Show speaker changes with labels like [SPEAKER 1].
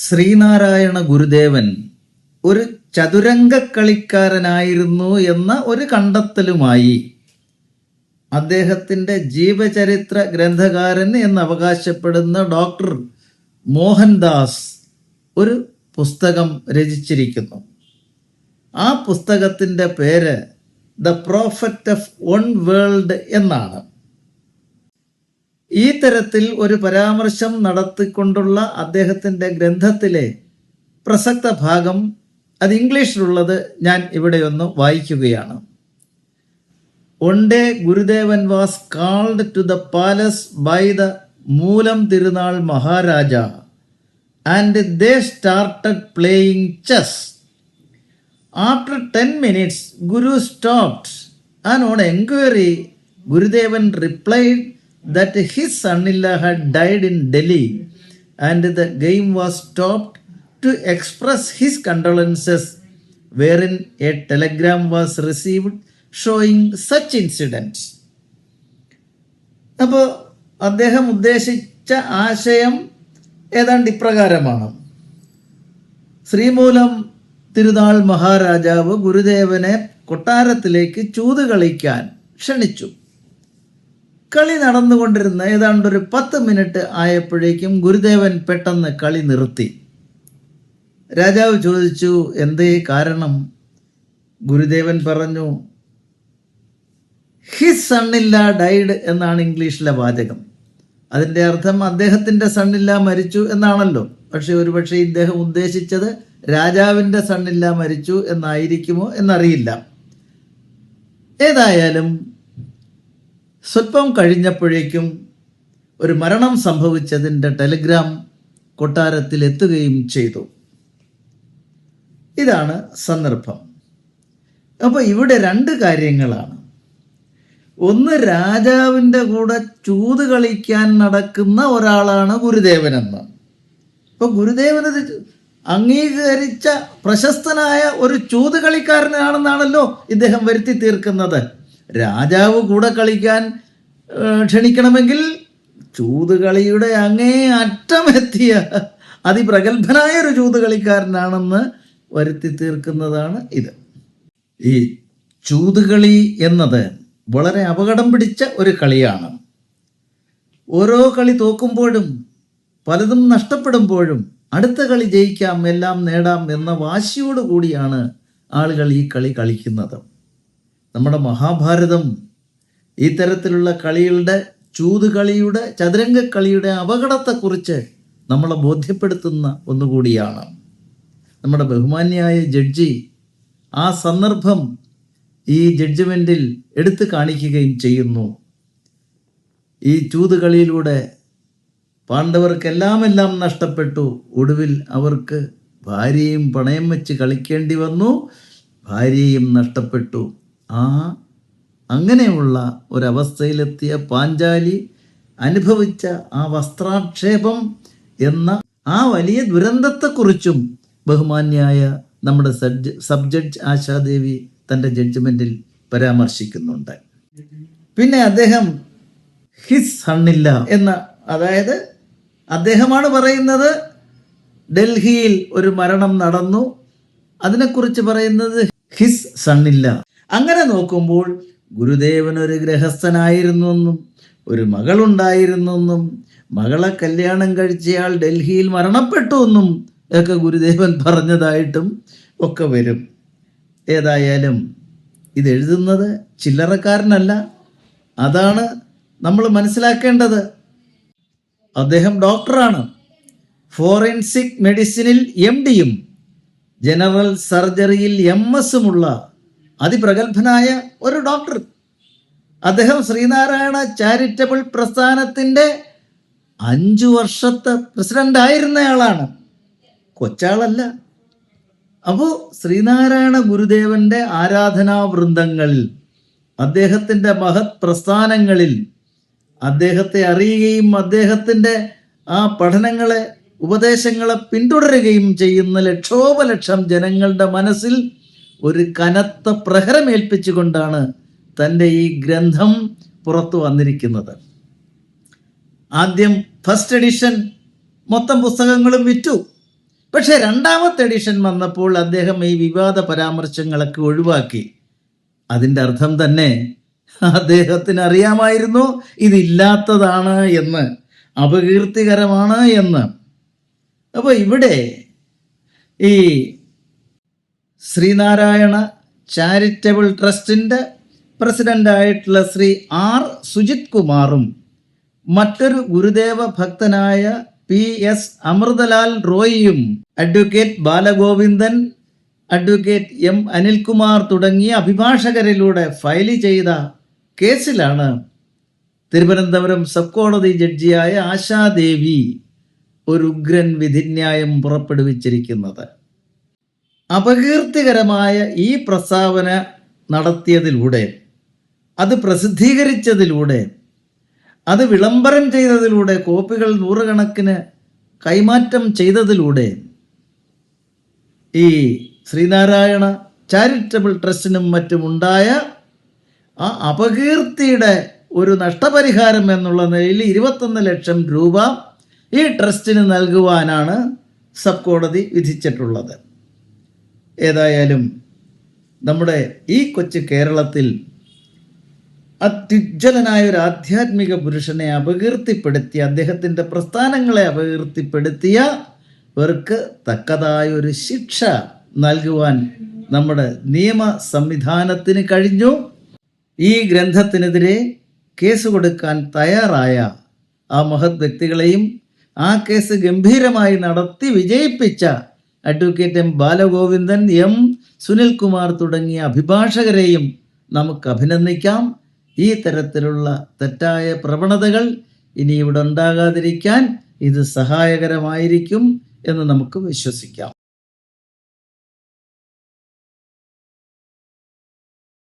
[SPEAKER 1] ശ്രീനാരായണ ഗുരുദേവൻ ഒരു ചതുരംഗ കളിക്കാരനായിരുന്നു എന്ന ഒരു കണ്ടെത്തലുമായി അദ്ദേഹത്തിൻ്റെ ജീവചരിത്ര ഗ്രന്ഥകാരൻ എന്ന് അവകാശപ്പെടുന്ന ഡോക്ടർ മോഹൻദാസ് ഒരു പുസ്തകം രചിച്ചിരിക്കുന്നു. ആ പുസ്തകത്തിൻ്റെ പേര് the prophet of one world എന്നാണ്. ഈ തരത്തിൽ ഒരു പരാമർശം നടത്തിക്കൊണ്ടുള്ള അദ്ദേഹത്തിൻ്റെ ഗ്രന്ഥത്തിലെ പ്രസക്ത ഭാഗം, അത് ഇംഗ്ലീഷിലുള്ളത് ഞാൻ ഇവിടെ ഒന്ന് വായിക്കുകയാണ്. One day Gurudevan was called to the palace by the Moolam Tirunal Maharaja and they started playing chess. After 10 minutes, Guru stopped and on enquiry, Gurudevan replied that his son-in-law had died in Delhi and the game was stopped to express his condolences, wherein a telegram was received showing such incidents. അപ്പോൾ അദ്ദേഹം ഉദ്ദേശിച്ച ആശയം ഏതാണ്ട് ഇപ്രകാരമാണ്. ശ്രീമൂലം തിരുനാൾ മഹാരാജാവ് ഗുരുദേവനെ കൊട്ടാരത്തിലേക്ക് ചൂത് കളിക്കാൻ ക്ഷണിച്ചു. കളി നടന്നുകൊണ്ടിരുന്ന ഏതാണ്ടൊരു 10 മിനിറ്റ് ആയപ്പോഴേക്കും ഗുരുദേവൻ പെട്ടെന്ന് കളി നിർത്തി. രാജാവ് ചോദിച്ചു, എന്തേ കാരണം? ഗുരുദേവൻ പറഞ്ഞു, ഹിസ് സണ്ണില്ല ഡൈഡ് എന്നാണ് ഇംഗ്ലീഷിലെ വാചകം. അതിൻ്റെ അർത്ഥം അദ്ദേഹത്തിൻ്റെ സണ്ണില്ല മരിച്ചു എന്നാണല്ലോ. പക്ഷെ ഒരുപക്ഷെ ഇദ്ദേഹം ഉദ്ദേശിച്ചത് രാജാവിൻ്റെ സണ്ണില്ല മരിച്ചു എന്നായിരിക്കുമോ എന്നറിയില്ല. ഏതായാലും സ്വല്പം കഴിഞ്ഞപ്പോഴേക്കും ഒരു മരണം സംഭവിച്ചതിൻ്റെ ടെലിഗ്രാം കൊട്ടാരത്തിൽ എത്തുകയും ചെയ്തു. ഇതാണ് സന്ദർഭം. അപ്പോൾ ഇവിടെ 2 കാര്യങ്ങളാണ്. ഒന്ന്, രാജാവിൻ്റെ കൂടെ ചൂത് കളിക്കാൻ നടക്കുന്ന ഒരാളാണ് ഗുരുദേവനെന്ന്. ഇപ്പോൾ ഗുരുദേവനത് അംഗീകരിച്ച പ്രശസ്തനായ ഒരു ചൂത് കളിക്കാരനാണെന്നാണല്ലോ ഇദ്ദേഹം വരുത്തി തീർക്കുന്നത്. രാജാവ് കൂടെ കളിക്കാൻ ക്ഷണിക്കണമെങ്കിൽ ചൂതുകളിയുടെ അങ്ങേ അറ്റമെത്തിയ അതിപ്രഗത്ഭനായ ഒരു ചൂത് കളിക്കാരനാണെന്ന് വരുത്തി തീർക്കുന്നതാണ് ഇത്. ഈ ചൂതുകളി എന്നത് വളരെ അപകടം പിടിച്ച ഒരു കളിയാണ്. ഓരോ കളി തോക്കുമ്പോഴും പലതും നഷ്ടപ്പെടുമ്പോഴും അടുത്ത കളി ജയിക്കാം, എല്ലാം നേടാം എന്ന വാശിയോട് കൂടിയാണ് ആളുകൾ ഈ കളി കളിക്കുന്നത്. നമ്മുടെ മഹാഭാരതം ഈ തരത്തിലുള്ള കളികളുടെ, ചൂതുകളിയുടെ, ചതുരംഗക്കളിയുടെ അപകടത്തെക്കുറിച്ച് നമ്മളെ ബോധ്യപ്പെടുത്തുന്ന ഒന്നുകൂടിയാണ്. നമ്മുടെ ബഹുമാന്യായ ജഡ്ജി ആ സന്ദർഭം ഈ ജഡ്ജ്മെൻറ്റിൽ എടുത്തു കാണിക്കുകയും ചെയ്യുന്നു. ഈ ചൂതുകളിയിലൂടെ പാണ്ഡവർക്കെല്ലാം നഷ്ടപ്പെട്ടു. ഒടുവിൽ അവർക്ക് ഭാര്യയും പണയം വെച്ച് കളിക്കേണ്ടി വന്നു, ഭാര്യയും നഷ്ടപ്പെട്ടു. അങ്ങനെയുള്ള ഒരവസ്ഥയിലെത്തിയ പാഞ്ചാലി അനുഭവിച്ച ആ വസ്ത്രാക്ഷേപം എന്ന ആ വലിയ ദുരന്തത്തെക്കുറിച്ചും ബഹുമാന്യായ നമ്മുടെ സബ് ജഡ്ജ് ആശാദേവി തൻ്റെ ജഡ്ജ്മെൻറ്റിൽ പരാമർശിക്കുന്നുണ്ട്. പിന്നെ അദ്ദേഹം ഹിസ് സണ്ണില്ല എന്ന, അതായത് അദ്ദേഹമാണ് പറയുന്നത് ഡൽഹിയിൽ ഒരു മരണം നടന്നു, അതിനെക്കുറിച്ച് പറയുന്നത് ഹിസ് സണ്ണില്ല. അങ്ങനെ നോക്കുമ്പോൾ ഗുരുദേവൻ ഒരു ഗൃഹസ്ഥനായിരുന്നെന്നും ഒരു മകളുണ്ടായിരുന്നെന്നും മകളെ കല്യാണം കഴിച്ചയാൾ ഡൽഹിയിൽ മരണപ്പെട്ടു എന്നും ഒക്കെ ഗുരുദേവൻ പറഞ്ഞതായിട്ടും ഒക്കെ വരും. ഏതായാലും ഇതെഴുതുന്നത് ചില്ലറക്കാരനല്ല, അതാണ് നമ്മൾ മനസ്സിലാക്കേണ്ടത്. അദ്ദേഹം ഡോക്ടറാണ്, ഫോറൻസിക് മെഡിസിനിൽ MD-യും ജനറൽ സർജറിയിൽ MS-ഉമുള്ള അതിപ്രഗത്ഭനായ ഒരു ഡോക്ടർ. അദ്ദേഹം ശ്രീനാരായണ ചാരിറ്റബിൾ പ്രസ്ഥാനത്തിൻ്റെ 5 വർഷത്തെ പ്രസിഡൻ്റായിരുന്നയാളാണ്, കൊച്ചാളല്ല. അപ്പോൾ ശ്രീനാരായണ ഗുരുദേവൻ്റെ ആരാധനാ വൃന്ദങ്ങളിൽ, അദ്ദേഹത്തിൻ്റെ മഹത് പ്രസ്ഥാനങ്ങളിൽ അദ്ദേഹത്തെ അറിയുകയും അദ്ദേഹത്തിൻ്റെ ആ പഠനങ്ങളെ, ഉപദേശങ്ങളെ പിന്തുടരുകയും ചെയ്യുന്ന ലക്ഷോപലക്ഷം ജനങ്ങളുടെ മനസ്സിൽ ഒരു കനത്ത പ്രഹരമേൽപ്പിച്ചുകൊണ്ടാണ് തൻ്റെ ഈ ഗ്രന്ഥം പുറത്തു വന്നിരിക്കുന്നത്. ആദ്യം ഫസ്റ്റ് എഡിഷൻ മൊത്തം പുസ്തകങ്ങളും വിറ്റു. പക്ഷെ രണ്ടാമത്തെ എഡിഷൻ വന്നപ്പോൾ അദ്ദേഹം ഈ വിവാദ പരാമർശങ്ങളൊക്കെ ഒഴിവാക്കി. അതിൻ്റെ അർത്ഥം തന്നെ അദ്ദേഹത്തിന് അറിയാമായിരുന്നു ഇതില്ലാത്തതാണ് എന്ന്, അപകീർത്തികരമാണ് എന്ന്. അപ്പോൾ ഇവിടെ ഈ ശ്രീനാരായണ ചാരിറ്റബിൾ ട്രസ്റ്റിൻ്റെ പ്രസിഡൻ്റായിട്ടുള്ള ശ്രീ ആർ സുജിത് കുമാറും മറ്റൊരു ഗുരുദേവ ഭക്തനായ PS അമൃതലാൽ റോയിയും advocate Balagovindan, advocate M Anilkumar തുടങ്ങിയ അഭിഭാഷകരിലൂടെ ഫയൽ ചെയ്ത കേസിലാണ് തിരുവനന്തപുരം സബ് കോടതി ജഡ്ജിയായ ആശാദേവി ഒരു ഉഗ്രൻ വിധിന്യായം പുറപ്പെടുവിച്ചിരിക്കുന്നത്. അപകീർത്തികരമായ ഈ പ്രസ്താവന നടത്തിയതിലൂടെ, അത് പ്രസിദ്ധീകരിച്ചതിലൂടെ, അത് വിളംബരം ചെയ്തതിലൂടെ, കോപ്പികൾ നൂറുകണക്കിന് കൈമാറ്റം ചെയ്തതിലൂടെ ഈ ശ്രീനാരായണ ചാരിറ്റബിൾ ട്രസ്റ്റിനും മറ്റുമുണ്ടായ ആ അപകീർത്തിയുടെ ഒരു നഷ്ടപരിഹാരം എന്നുള്ള നിലയിൽ 21 ലക്ഷം രൂപ ഈ ട്രസ്റ്റിന് നൽകുവാനാണ് സബ് കോടതി വിധിച്ചിട്ടുള്ളത്. ഏതായാലും നമ്മുടെ ഈ കൊച്ചു കേരളത്തിൽ അത്യുജ്വലനായ ഒരു ആധ്യാത്മിക പുരുഷനെ അപകീർത്തിപ്പെടുത്തിയ, അദ്ദേഹത്തിൻ്റെ പ്രസ്ഥാനങ്ങളെ അപകീർത്തിപ്പെടുത്തിയവർക്ക് തക്കതായൊരു ശിക്ഷ നൽകുവാൻ നമ്മുടെ നിയമ സംവിധാനത്തിന് കഴിഞ്ഞു. ഈ ഗ്രന്ഥത്തിനെതിരെ കേസ് കൊടുക്കാൻ തയ്യാറായ ആ മഹത് വ്യക്തികളെയും ആ കേസ് ഗംഭീരമായി നടത്തി വിജയിപ്പിച്ച അഡ്വക്കേറ്റ് M ബാലഗോവിന്ദൻ, M സുനിൽകുമാർ തുടങ്ങിയ അഭിഭാഷകരെയും നമുക്ക് അഭിനന്ദിക്കാം. ഈ തരത്തിലുള്ള തെറ്റായ പ്രവണതകൾ ഇനി ഇവിടെ ഉണ്ടാകാതിരിക്കാൻ ഇത് സഹായകരമായിരിക്കും എന്ന് നമുക്ക് വിശ്വസിക്കാം.